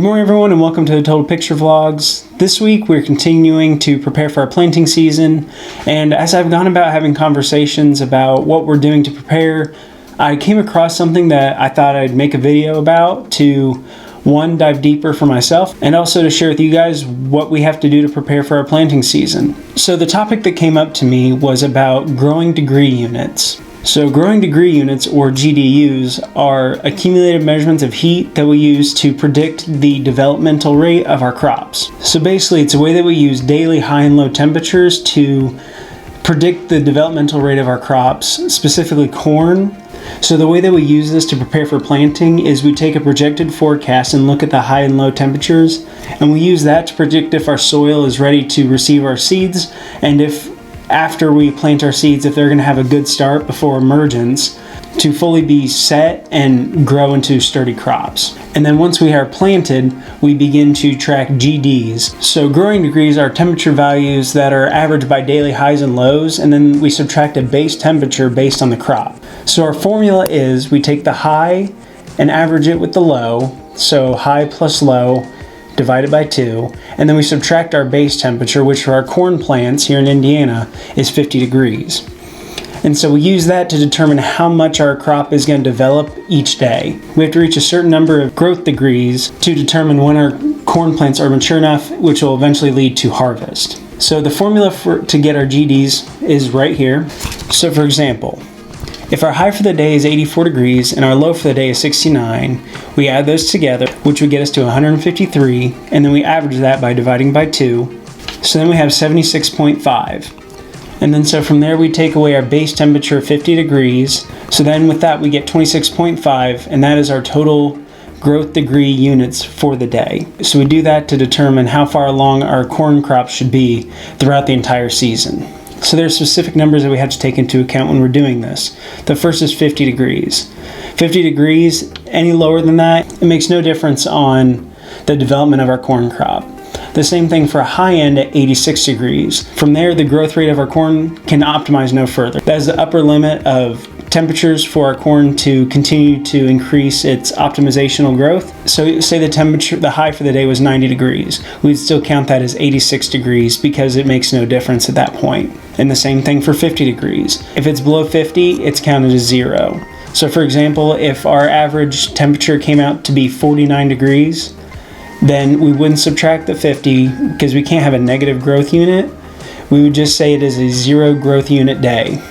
morning everyone and welcome to the Total Picture Vlogs. This week we're continuing to prepare for our planting season, and as I've gone about having conversations about what we're doing to prepare, I came across something that I thought I'd make a video about to, one, dive deeper for myself, and also to share with you guys what we have to do to prepare for our planting season. So the topic that came up to me was about growing degree units. So growing degree units, or GDUs, are accumulated measurements of heat that we use to predict the developmental rate of our crops. So basically it's a way that we use daily high and low temperatures to predict the developmental rate of our crops, specifically corn. So the way that we use this to prepare for planting is we take a projected forecast and look at the high and low temperatures, and we use that to predict if our soil is ready to receive our seeds, and if after we plant our seeds, if they're going to have a good start before emergence to fully be set and grow into sturdy crops. And then once we are planted, we begin to track GDs. So growing degrees are temperature values that are averaged by daily highs and lows, and then we subtract a base temperature based on the crop. So our formula is we take the high and average it with the low, so high plus low divided by 2, and then we subtract our base temperature, which for our corn plants here in Indiana is 50 degrees. And so we use that to determine how much our crop is going to develop each day. We have to reach a certain number of growth degrees to determine when our corn plants are mature enough, which will eventually lead to harvest. So the formula to get our GDs is right here. So for example, if our high for the day is 84 degrees and our low for the day is 69, we add those together, which would get us to 153, and then we average that by dividing by 2. So then we have 76.5. And then so from there we take away our base temperature of 50 degrees. So then with that we get 26.5, and that is our total growth degree units for the day. So we do that to determine how far along our corn crop should be throughout the entire season. So there are specific numbers that we have to take into account when we're doing this. The first is 50 degrees. 50 degrees, any lower than that, it makes no difference on the development of our corn crop. The same thing for a high end at 86 degrees. From there, the growth rate of our corn can optimize no further. That is the upper limit of temperatures for our corn to continue to increase its optimizational growth. So say the high for the day was 90 degrees. We'd still count that as 86 degrees because it makes no difference at that point. And the same thing for 50 degrees. If it's below 50, it's counted as 0. So for example, if our average temperature came out to be 49 degrees, then we wouldn't subtract the 50 because we can't have a negative growth unit. We would just say it is a 0 growth unit day.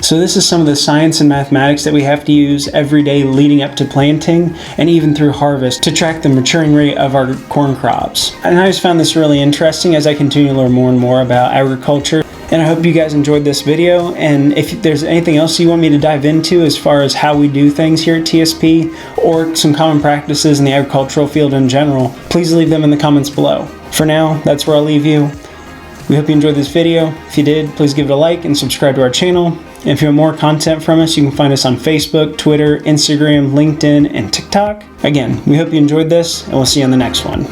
So this is some of the science and mathematics that we have to use every day leading up to planting and even through harvest to track the maturing rate of our corn crops. And I just found this really interesting as I continue to learn more and more about agriculture. And I hope you guys enjoyed this video, and if there's anything else you want me to dive into as far as how we do things here at TSP or some common practices in the agricultural field in general, please leave them in the comments below. For now, that's where I'll leave you. We hope you enjoyed this video. If you did, please give it a like and subscribe to our channel. And if you want more content from us, you can find us on Facebook, Twitter, Instagram, LinkedIn, and TikTok. Again, we hope you enjoyed this, and we'll see you on the next one.